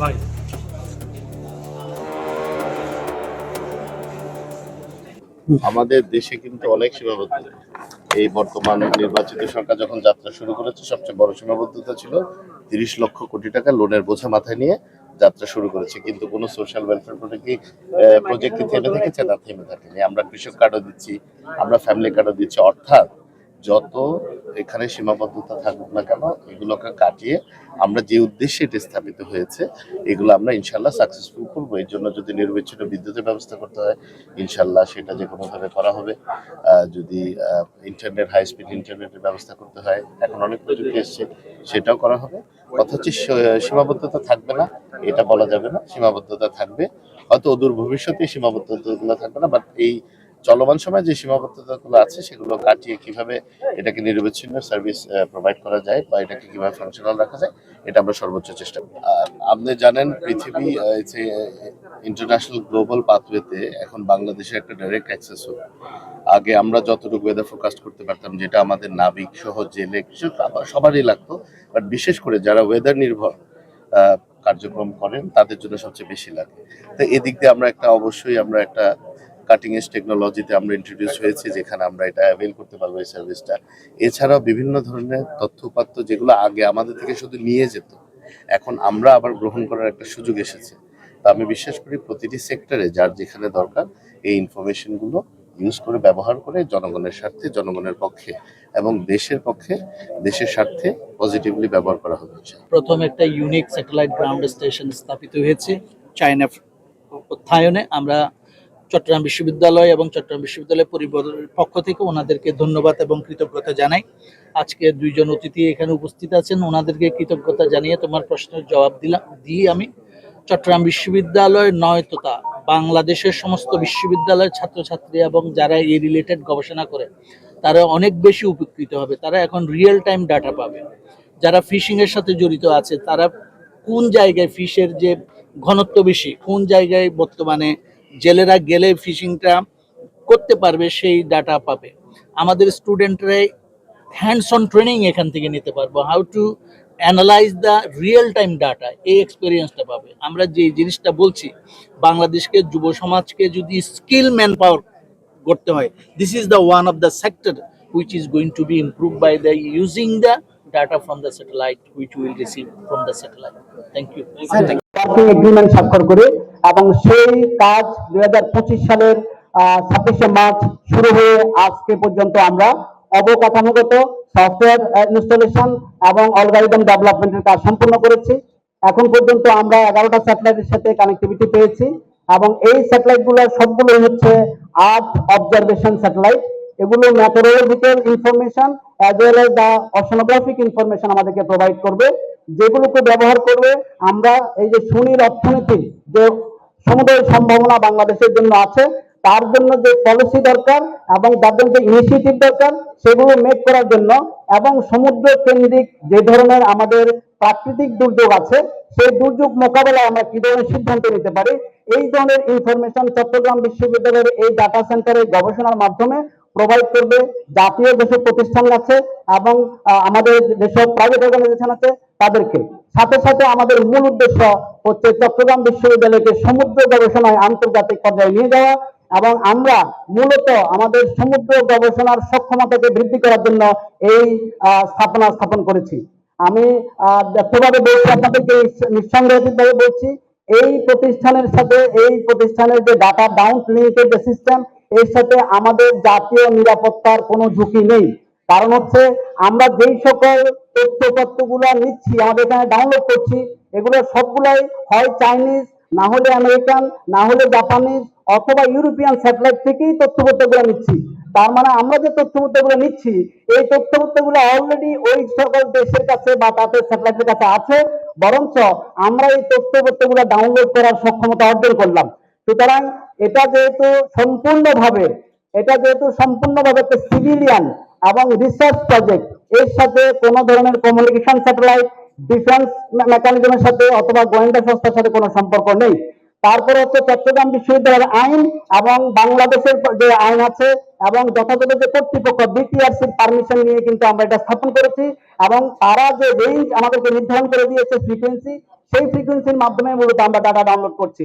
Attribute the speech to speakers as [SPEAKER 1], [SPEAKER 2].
[SPEAKER 1] ভাই
[SPEAKER 2] আমাদের দেশে কিন্তু অনেক সীমাবদ্ধতা। এই বর্তমান নির্বাচিত সরকার যখন যাত্রা শুরু করেছে, সবচেয়ে বড় সীমাবদ্ধতা ছিল 30 লক্ষ কোটি টাকা লোনের বোঝা মাথায় নিয়ে যাত্রা শুরু করেছে, কিন্তু কোনো সোশ্যাল ওয়েলফেয়ার প্রজেক্ট কি থেমে থেকেছে? না, থেমে থাকেনি। আমরা কৃষক কার্ডও দিচ্ছি, আমরা ফ্যামিলি কার্ডও দিচ্ছি। অর্থাৎ যত এখানে সীমাবদ্ধতা থাকুক না কেন, এগুলোকে কাটিয়ে আমরা যে উদ্দেশ্যে এটা স্থাপিত হয়েছে, এগুলো আমরা ইনশাল্লাহ সাকসেসফুল করবো। এর জন্য যদি নির্বিচ্ছিন্ন বিদ্যুতের ব্যবস্থা করতে হয়, ইনশাল্লাহ সেটা যে কোনোভাবে করা হবে। যদি ইন্টারনেট, হাই স্পিড ইন্টারনেটের ব্যবস্থা করতে হয়, এখন অনেক প্রযুক্তি এসছে, সেটাও করা হবে। কথা হচ্ছে সীমাবদ্ধতা থাকবে না এটা বলা যাবে না, সীমাবদ্ধতা থাকবে। হয়তো অদূর ভবিষ্যতে সীমাবদ্ধতাগুলো থাকবে না, বাট এই চলমান সময় যে সীমাবদ্ধতাগুলো আছে সেগুলো কাটিয়ে কিভাবে এটাকে নিরবিচ্ছিন্ন সার্ভিস প্রোভাইড করা যায় বা এটাকে কিভাবে ফাংশনাল রাখা যায়, এটা আমরা সর্বোচ্চ চেষ্টা করি। আপনি জানেন পৃথিবী ইন্টারন্যাশনাল গ্লোবাল পাথওয়েতে এখন বাংলাদেশের একটা ডাইরেক্ট অ্যাক্সেস হবে। আগে আমরা যতটুকু ওয়েদার ফোরকাস্ট করতে পারতাম, যেটা আমাদের নাবিক সহ জেলে সবারই লাগতো, বাট বিশেষ করে যারা ওয়েদার নির্ভর কার্যক্রম করেন তাদের জন্য সবচেয়ে বেশি লাগে। তো এদিক দিয়ে আমরা একটা কাটিং এজ টেকনোলজিতে আমরা ইন্ট্রোডিউস হয়েছি, যেখানে আমরা এটা অ্যাভেল করতে পারবো এই সার্ভিসটা। এছাড়াও বিভিন্ন ধরনের তথ্যপাত্র যেগুলো আগে আমাদের থেকে শুধু নিয়ে যেত, এখন আমরা আবার গ্রহণ করার একটা সুযোগ এসেছে। তা আমি বিশ্বাস করি প্রতিটি সেক্টরে যার যেখানে দরকার এই ইনফরমেশনগুলো ইউজ করে, ব্যবহার করে জনগণের স্বার্থে, জনগণের পক্ষে এবং দেশের পক্ষে, দেশের স্বার্থে পজিটিভলি ব্যবহার করা হবে।
[SPEAKER 3] প্রথম একটা ইউনিক স্যাটেলাইট গ্রাউন্ড স্টেশন স্থাপিত হয়েছে চায়না অর্থায়নে। আমরা চট্টগ্রাম বিশ্ববিদ্যালয় এবং চট্টগ্রাম বিশ্ববিদ্যালয় পরিবারের পক্ষ থেকে ওনাদেরকে ধন্যবাদ এবং কৃতজ্ঞতা জানাই। আজকে দুইজন অতিথি এখানে উপস্থিত আছেন, ওনাদেরকে কৃতজ্ঞতা জানিয়ে তোমার প্রশ্নের জবাব দিয়ে আমি চট্টগ্রাম বিশ্ববিদ্যালয় নয় তথা বাংলাদেশের সমস্ত বিশ্ববিদ্যালয়ের ছাত্রছাত্রী এবং যারা এই রিলেটেড গবেষণা করে তারা অনেক বেশি উপকৃত হবে। তারা এখন রিয়েল টাইম ডাটা পাবে। যারা ফিশিং এর সাথে জড়িত আছে তারা কোন জায়গায় ফিশের যে ঘনত্ব বেশি, কোন জায়গায় বর্তমানে জেলেরা গেলে ফিশিংটা করতে পারবে সেই ডাটা পাবে। আমাদের স্টুডেন্টরা হ্যান্ডস অন ট্রেনিং এখান থেকে নিতে পারবো, how to analyse the real time data, এই এক্সপিরিয়েন্সটা পাবে। আমরা যে জিনিসটা বলছি, বাংলাদেশকে যুব সমাজকে যদি স্কিল ম্যান পাওয়ার করতে হয়, this is the one of the sector which is going to be improved by the using the data from the satellite which we will receive from the satellite. Thank you.
[SPEAKER 4] Agreement স্বাক্ষর করে এবং সেই কাজ 2025 সালের 26শে March শুরু হয়ে আজকে পর্যন্ত আমরা অবকাঠামোগত সফটওয়্যার ইনস্টলেশন এবং অ্যালগরিদম ডেভেলপমেন্টের কাজ সম্পূর্ণ করেছি। এখন পর্যন্ত আমরা 11টা স্যাটেলাইটের সাথে কানেক্টিভিটি পেয়েছি এবং এই স্যাটেলাইটগুলো সবগুলো হচ্ছে আর্থ অবজারভেশন স্যাটেলাইট। এগুলো methodological information as well as the oceanographic information আমাদেরকে প্রোভাইড করবে, যেগুলোকে ব্যবহার করবে আমরা এই যে সুনীল অর্থনীতি যে সমুদয় সম্ভাবনা বাংলাদেশের জন্য আছে, তার জন্য যে পলিসি দরকার এবং তাদের যে ইনিশিয়েটিভ দরকার সেগুলো মেক করার জন্য, এবং সমুদ্র কেন্দ্রিক যে ধরনের আমাদের প্রাকৃতিক দুর্যোগ আছে সেই দুর্যোগ মোকাবেলায় আমরা কি ধরনের সিদ্ধান্ত নিতে পারি, এই ধরনের ইনফরমেশন চট্টগ্রাম বিশ্ববিদ্যালয়ের এই ডাটা সেন্টারের গবেষণার মাধ্যমে প্রোভাইড করবে জাতীয় যেসব প্রতিষ্ঠান আছে এবং আমাদের যেসব প্রাইভেট অর্গানাইজেশন আছে তাদেরকে। সাথে সাথে আমাদের মূল উদ্দেশ্য হচ্ছে চট্টগ্রাম বিশ্ববিদ্যালয়কে সমুদ্র গবেষণায় আন্তর্জাতিক পর্যায়ে নিয়ে যাওয়া, এবং আমরা মূলত আমাদের সমুদ্র গবেষণার সক্ষমতাকে বৃদ্ধি করার জন্য এই স্থাপন করেছি। আমি ব্যক্তিগতভাবে বলছি, আপনাদেরকে নিঃসন্দেহভাবে বলছি, এই প্রতিষ্ঠানের সাথে এই প্রতিষ্ঠানের যে ডাটা ডাউন লিঙ্কের যে সিস্টেম, এর সাথে আমাদের জাতীয় নিরাপত্তার কোনো ঝুঁকি নেই। কারণ হচ্ছে আমরা যেই সকল তথ্যপত্রগুলো নিচ্ছি, আমাদের এখানে ডাউনলোড করছি, এগুলো সবগুলাই হয় চাইনিজ, না হলে আমেরিকান, না হলে জাপানিজ অথবা ইউরোপিয়ান স্যাটেলাইট থেকেই তথ্যপত্রগুলো নিচ্ছি। তার মানে আমরা যে তথ্যপত্রগুলো নিচ্ছি এই তথ্যপত্রগুলো অলরেডি ওই সকল দেশের কাছে বা তাদের স্যাটেলাইটের কাছে আছে, বরঞ্চ আমরা এই তথ্যপত্রগুলো ডাউনলোড করার সক্ষমতা অর্জন করলাম। সুতরাং এটা যেহেতু সম্পূর্ণভাবে একটা সিভিলিয়ান এবং রিসার্চ প্রজেক্ট, এর সাথে কোনো ধরনের কমিউনিকেশন স্যাটেলাইট, ডিফেন্স মেকানিজমের সাথে অথবা গোয়েন্দা সংস্থার সাথে কোনো সম্পর্ক নেই। তারপরে হচ্ছে চট্টগ্রাম বিশ্ববিদ্যালয়ের আইন এবং বাংলাদেশের যে আইন আছে এবং যথাযথ যে কর্তৃপক্ষ বিটিআরসির পারমিশন নিয়ে কিন্তু আমরা এটা স্থাপন করেছি, এবং তারা যে রেঞ্জ আমাদেরকে নির্ধারণ করে দিয়েছে ফ্রিকোয়েন্সি, সেই ফ্রিকোয়েন্সির মাধ্যমে মূলত আমরা ডাটা ডাউনলোড করছি।